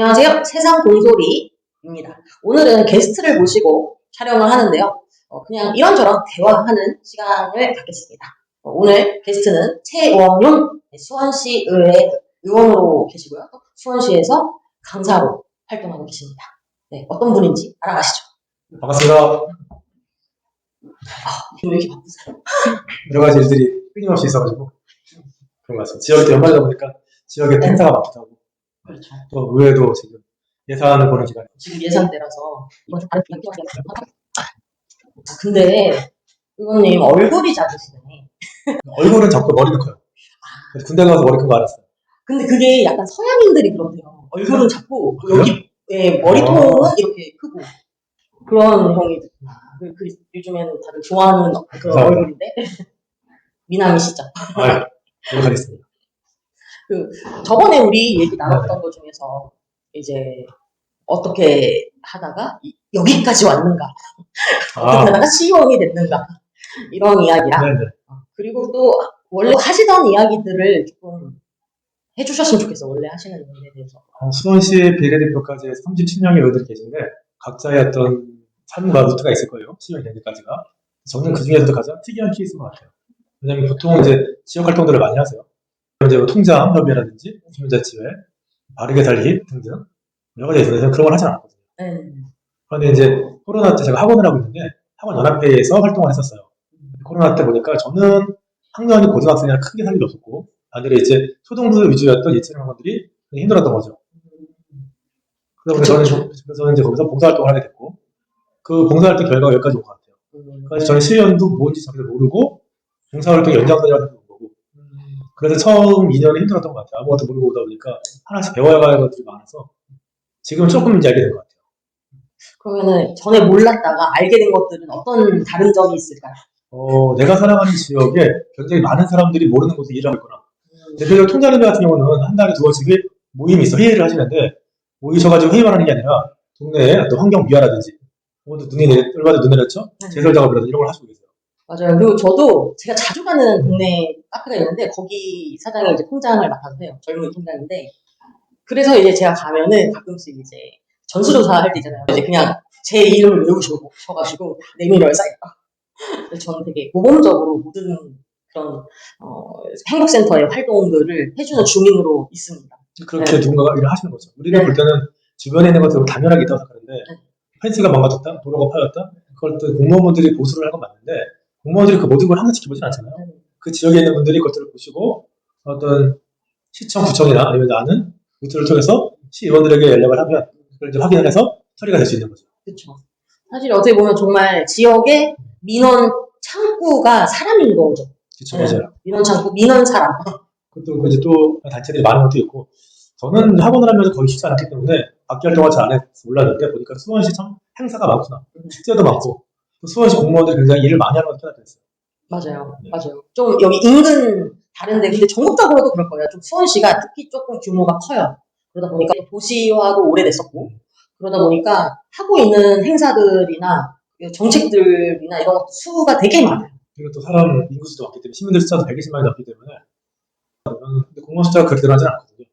안녕하세요. 세상 공소리입니다. 오늘은 게스트를 모시고 촬영을 하는데요. 그냥 이런저런 대화하는 시간을 갖겠습니다. 오늘 게스트는 최원용 수원시의회 의원으로 계시고요. 수원시에서 강사로 활동하고 계십니다. 네, 어떤 분인지 알아가시죠. 반갑습니다. 왜 이렇게 바쁘세요? 여러 가지 일들이 끊임없이 있어가지고 그런 것 같습니다. 지역이 연말이다 보니까 지역에 행사가 많기도 하고 그렇죠. 또 의회도 지금 예산을 보는 기간이 지금 예산대라서 이번 주 다른 기간이 근데 의원님 얼굴이 작으시네. 얼굴은 작고 머리는 커요. 그래서 군대 가서 머리 큰 거 알았어요. 근데 그게 약간 서양인들이 그런데요. 얼굴은 작고 여기 머리통은 이렇게 크고 그런 형이구나. 요즘에는 다들 좋아하는 그런 감사합니다. 얼굴인데 미남이시죠. 아유, 노력하겠습니다. 저번에 우리 얘기 나눴던 것 중에서 이제 어떻게 하다가 여기까지 왔는가, 어떻게 하다가 시의원이 됐는가 이런 이야기랑 네네. 그리고 또 원래 하시던 이야기들을 조금 해주셨으면 좋겠어. 원래 하시는 일에 대해서. 수원시 비례대표까지 37명의 의원들이 계신데 각자의 어떤 삶과 루트가 있을 거예요. 시의원이 될 때까지가. 저는 그 중에서도 가장 특이한 케이스인 것 같아요. 왜냐하면 보통 이제 지역 활동들을 많이 하세요. 이제 뭐 통장 협의라든지 주민자치회, 바르게 살기 등등 여러 가지 있어서 그런 걸 하진 않았거든요. 그런데 이제 코로나 때 제가 학원을 하고 있는데 학원 연합회에서 활동을 했었어요. 코로나 때 보니까 저는 학년이 고등학생이라 크게 살 일이 없었고 반대로 이제 초등부 위주였던 예체능 학원들이 힘들었던 거죠. 그래서 저는 이제 거기서 봉사활동을 하게 됐고 그 봉사활동 결과가 여기까지 온 것 같아요. 그래서 저는 시의원도 뭔지 전혀 모르고 봉사활동 연장선이라고 생각한 거고 그래서 처음 2년이 힘들었던 것 같아요. 아무것도 모르고 오다 보니까 하나씩 배워야 할 것들이 많아서 지금 조금 이제 알게 된 것 같아요. 그러면은 전에 몰랐다가 알게 된 것들은 어떤 다른 점이 있을까요? 내가 살아가는 지역에 굉장히 많은 사람들이 모르는 곳에 일을 하고 있구나. 대표적 통장님들 같은 경우는 한 달에 2번씩 모임이 있어 회의를 하시는데 모이셔가지고 회의만 하는 게 아니라 동네에 어떤 환경 미화라든지 얼마나 눈이 내렸죠? 제설 작업이라든지 이런 걸 하시고 계세요. 맞아요. 그리고 저도 제가 자주 가는 동네 카페가 있는데 거기 사장이 이제 통장을 맡아서 해요. 젊은 통장인데 그래서 이제 제가 가면은 가끔씩 이제 전수조사 할 때 있잖아요. 이제 그냥 제 이름을 외우셔가지고 내밀어요 사이가. 그래서 저는 되게 모범적으로 모든 그런 행복센터의 활동들을 해주는 주민으로 있습니다. 그렇게 누군가가 일을 하시는 거죠. 우리가 볼 때는 주변에 있는 것들은 당연하게 있다고 생각하는데 펜스가 망가졌다, 도로가 파였다, 그걸 또 공무원분들이 보수를 할 건 맞는데 공무원들이 그 모든 걸 하나 지켜보진 않잖아요. 그 지역에 있는 분들이 그것들을 보시고 어떤 시청, 구청이나 아니면 아는 루트를 통해서 시의원들에게 연락을 하면 그걸 이제 확인을 해서 처리가 될 수 있는 거죠. 그렇죠. 사실 어떻게 보면 정말 지역의 민원 창구가 사람인 거죠. 그렇죠, 맞아요. 민원 창구, 민원 사람. 그것도 이제 또 단체들이 많은 것도 있고 저는 학원을 하면서 거의 쉽지 않았기 때문에 밖에 활동을 잘 안 해서 몰랐는데 보니까 수원시 참 행사가 많구나. 축제도 많고 또 수원시 공무원들이 굉장히 일을 많이 하는 걸 깨닫겠어요. 맞아요. 맞아요. 좀 여기 인근 다른데 근데 전국적으로도 그럴 거예요. 좀 수원시가 특히 조금 규모가 커요. 그러다 보니까 도시화도 오래됐었고 그러다 보니까 하고 있는 행사들이나 정책들이나 이런 것도 수가 되게 많아요. 그리고 또 사람 인구수도 많기 때문에 시민들 숫자도 120만이 넘기 때문에 근데 공무원 숫자가 그렇게 늘어나지는 않거든요.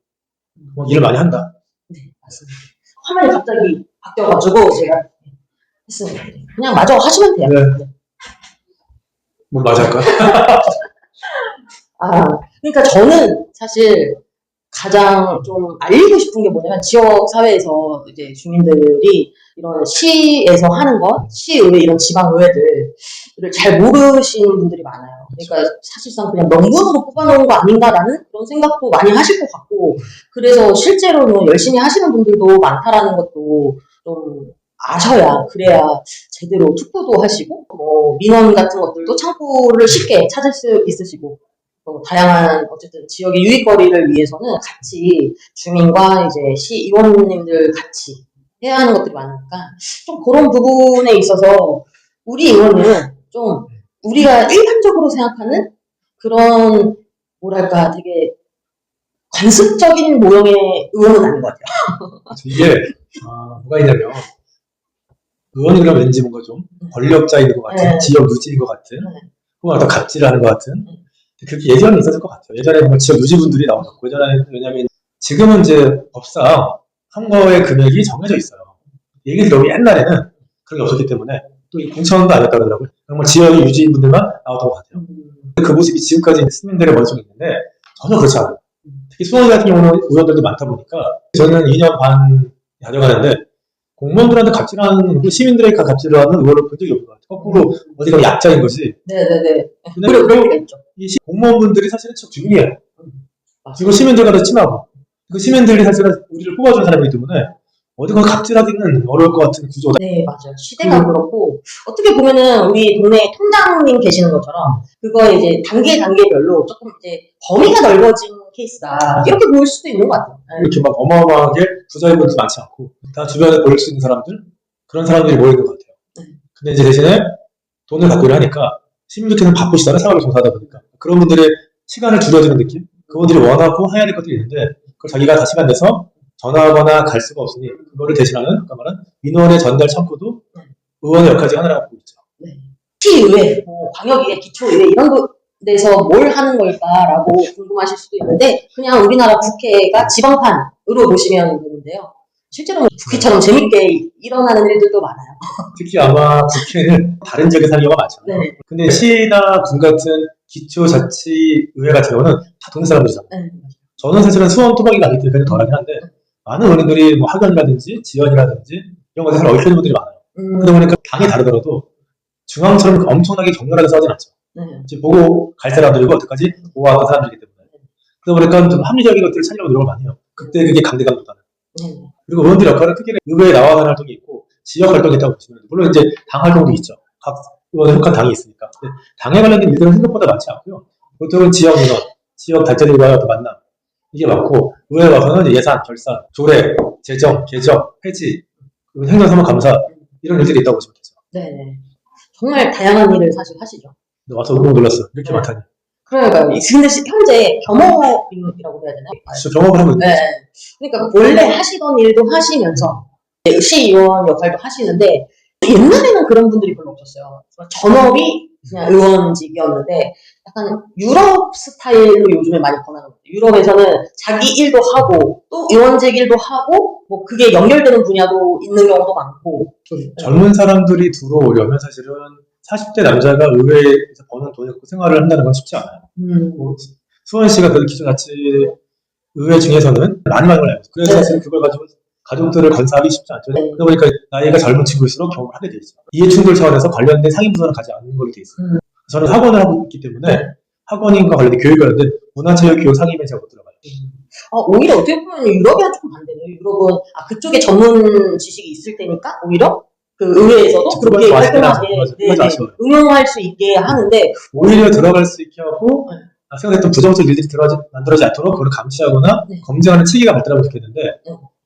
일을 많이 한다. 네, 맞습니다. 화면이 갑자기 바뀌어가지고 제가 했습니다. 그냥 마저 하시면 돼요. 네. 뭐 맞아 할까? 그러니까 저는 사실 가장 좀 알리고 싶은 게 뭐냐면 지역 사회에서 이제 주민들이 이런 시에서 하는 것, 시의회 이런 지방의회들을 잘 모르시는 분들이 많아요. 그러니까 사실상 그냥 명분으로 뽑아놓은 거 아닌가라는 그런 생각도 많이 하실 것 같고 그래서 실제로는 열심히 하시는 분들도 많다라는 것도 좀 아셔야 그래야 제대로 투표도 하시고 뭐 민원 같은 것들도 창구를 쉽게 찾을 수 있으시고 다양한 어쨌든 지역의 유익거리를 위해서는 같이 주민과 이제 시의원님들 같이 해야 하는 것들이 많으니까 좀 그런 부분에 있어서 우리 의원님은 좀 우리가 일반적으로 생각하는 그런 뭐랄까 되게 관습적인 모형의 의원은 아닌 것 같아요. 이게 뭐가 있냐면 의원이라면 왠지 뭔가 좀 권력자인 것 같은 지역 유지인 것 같은 혹은 어떤 갑질을 하는 것 같은 그렇게 예전에 있었을 것 같아요. 예전에 뭐 지역 유지분들이 나왔었고, 예전에, 왜냐면, 지금은 이제 법상 선거의 금액이 정해져 있어요. 얘기 들어보면 옛날에는 그런 게 없었기 때문에 또 공천도 아니었다 그러더라고요. 정말 지역의 유지인분들만 나왔던 것 같아요. 그 모습이 지금까지 시민들의 머릿속에 있는데 전혀 그렇지 않아요. 특히 수원시 같은 경우는 의원들도 많다 보니까 저는 2년 반 가져가는데 공무원들한테 갑질하는 시민들에게 갑질을 하는 의원을 본 적이 없는 것 같아요. 거꾸로 어디 가면 약자인 것이. 네네네. 근데 그럴 때가 있죠. 이 공무원분들이 사실은 주민이에요. 맞아요. 그리고 시민들과도 친하고 그 시민들이 사실은 우리를 뽑아준 사람이기 때문에 어디 가서 갑질하기는 어려울 것 같은 구조다. 네, 맞아요. 시대가 그렇고, 어떻게 보면은 우리 동네 통장님 계시는 것처럼, 그거에 이제 단계별로 조금 이제 범위가 넓어진 케이스다. 이렇게 보일 수도 있는 것 같아요. 네. 이렇게 막 어마어마하게 부자인분도 많지 않고 다 주변에 보일 수 있는 사람들 그런 사람들이 모이는 것 같아요. 근데 이제 대신에 돈을 갖고 일하니까 시민들께서는 바쁘시잖아요. 생활을 종사하다 보니까 그런 분들의 시간을 줄여주는 느낌. 그분들이 원하고 해야 될 것들이 있는데 그걸 자기가 다 시간 내서 전화하거나 갈 수가 없으니 그거를 대신하는 그러니까 말은 민원의 전달 척구도 의원의 역할이 하나라고 보고 있죠. 네. 시의회, 뭐 광역의회, 기초의회 이런 데서 뭘 하는 걸까라고 궁금하실 수도 있는데 그냥 우리나라 국회가 지방판으로 보시면 되는데요. 실제로 국회처럼 재밌게 일어나는 일들도 많아요. 특히 아마 국회는 다른 지역에 사는 경우가 많잖아요. 네. 근데 시나 군 같은 기초자치의회 같은 경우는 다 동네 사람들이잖아요. 네. 저는 사실은 수원 토박이가 아니기 때문에 덜하긴 한데 많은 의원들이 뭐 학연이라든지 지연이라든지 이런 것에 잘 얽혀있는 분들이 많아요. 그러다 보니까 당이 다르더라도 중앙처럼 엄청나게 격렬하게 싸우진 않죠. 이제 보고 갈 사람들이고 어떡하지? 보호하는 사람들이기 때문에. 그러다 보니까 좀 합리적인 것들을 찾으려고 노력을 많이 해요. 그때 그게 강대강보다는. 그리고 의원들 역할은 특히 의회에 나와가는 활동이 있고 지역 활동이 있다고 보시면 물론 이제 당 활동도 있죠. 각 의원에 속한 당이 있으니까. 근데 당에 관련된 일들은 생각보다 많지 않고요. 보통은 지역 민원, 지역 단체들과의 만남 이게 많고 의회에 와서는 예산, 결산, 조례, 재정, 개정, 폐지, 그리고 행정사무감사 이런 일들이 있다고 보시면 되죠. 네. 정말 다양한 일을 사실 하시죠. 근데 와서 너무 놀랐어. 이렇게 많다니. 그러니까요. 근데 현재 겸업이라고 해야 되나요? 진짜 경험을 하고 있는 네. 그러니까 원래 하시던 일도 하시면서 시의원 역할도 하시는데 옛날에는 그런 분들이 별로 없었어요. 전업이 그냥 의원직이었는데 약간 유럽 스타일로 요즘에 많이 권하는 거예요. 유럽에서는 자기 일도 하고 또 의원직 일도 하고 뭐 그게 연결되는 분야도 있는 경우도 많고 젊은 사람들이 들어오려면 사실은 40대 남자가 의회에서 버는 돈을 갖고 생활을 한다는 건 쉽지 않아요. 뭐 수원시가 그 기초자치 의회 중에서는 많이 올라요. 그래서 사실 그걸 가지고 가족들을 건사하기 쉽지 않죠. 그러다 보니까 나이가 젊은 친구일수록 경험을 하게 돼 있죠. 이해충돌 차원에서 관련된 상임부서는 가지 않는 걸로 돼 있어요. 저는 학원을 하고 있기 때문에 학원인과 관련된 교육이 관련된 문화체육교육 상임에 제가 못 들어가요. 오히려 어떻게 보면 유럽이랑 조금 반대네요. 유럽은 그쪽에 전문 지식이 있을 테니까 오히려 그 의회에서도 그렇게 활동하게 응용할 수 있게 하는데 오히려 들어갈 수 있게 하고 생각했던 부정적 일들이 만들어지지 않도록 그걸 감시하거나 검증하는 체계가 발달하고 있겠는데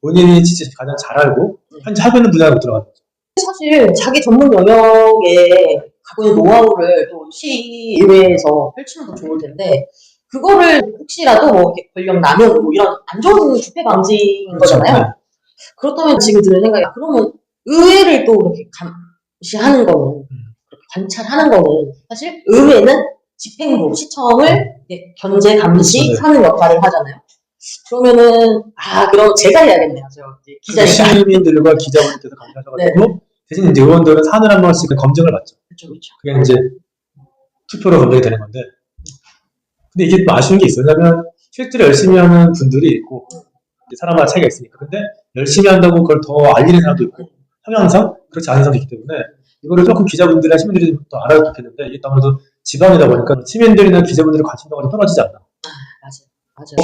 본인이 진짜 가장 잘 알고 현재 하고 있는 분야로 들어가는 거죠. 사실 자기 전문 영역에 갖고 있는 노하우를 또 시의회에서 펼치면 더 좋을 텐데 그거를 혹시라도 뭐 이렇게 권력 남용 뭐 이런 안 좋은 부패 방지인 거잖아요. 그렇다면 지금 드는 생각이 그러면 의회를 또 이렇게 감시하는 거는 관찰하는 거는 사실 의회는 집행부 시청을 견제 감시하는 역할을 하잖아요. 그러면은 그럼 제가 해야겠네요. 저 기자니까. 시민들과 기자분들께서 감시하셔가지고 대신 이제 의원들은 사흘 한 번씩 검증을 받죠. 그렇죠. 그게 이제 투표로 검증이 되는 건데. 근데 이게 또 아쉬운 게 있어요. 왜냐면 실제로 열심히 하는 분들이 있고 사람마다 차이가 있으니까. 근데 열심히 한다고 그걸 더 알리는 사람도 있고 성향상 그렇지 않은 사람도 있기 때문에 이거를 조금 기자분들이나 시민들이 더 알아야 좋겠는데 이게 아무래도 지방이다 보니까 시민들이나 기자분들의 관심도가 떨어지지 않나. 맞아요.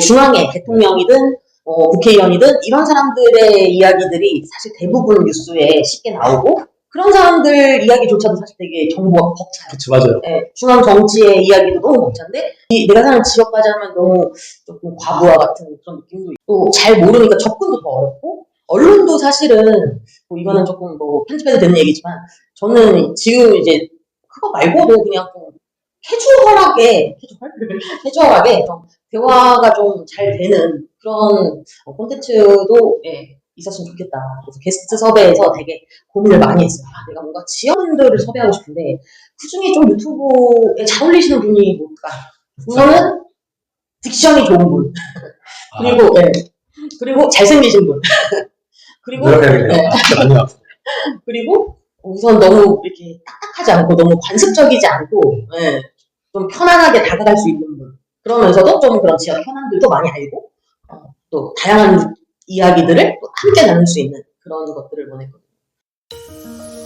중앙에 대통령이든 국회의원이든 이런 사람들의 이야기들이 사실 대부분 뉴스에 쉽게 나오고 그런 사람들 이야기조차도 사실 되게 정보가 벅차요. 그쵸, 맞아요. 네, 중앙 정치의 이야기도 너무 벅찬데 내가 사는 지역까지 하면 너무 조금 과부하 같은 그런 느낌도 있고 잘 모르니까 접근도 더 어렵고 언론도 사실은 뭐 이거는 조금 뭐 편집해도 되는 얘기지만 저는 지금 이제 그거 말고도 그냥 좀 캐주얼하게 좀 대화가 좀 잘 되는 그런 콘텐츠도 있었으면 좋겠다. 그래서 게스트 섭외에서 되게 고민을 많이 했어요. 내가 뭔가 지역분들을 섭외하고 싶은데 그 중에 좀 유튜브에 잘 어울리시는 분이 뭘까? 우선은 딕션이 좋은 분. 그리고 그리고 잘생기신 분. 그리고 노력해야겠네요. 네. 진짜 많이 나왔어요. 그리고 우선 너무 이렇게 딱딱하지 않고 너무 관습적이지 않고 예, 좀 편안하게 다가갈 수 있는 분. 그러면서도 좀 그런 지역 현안들도 많이 알고 또 다양한 이야기들을 또 함께 나눌 수 있는 그런 것들을 원했거든요.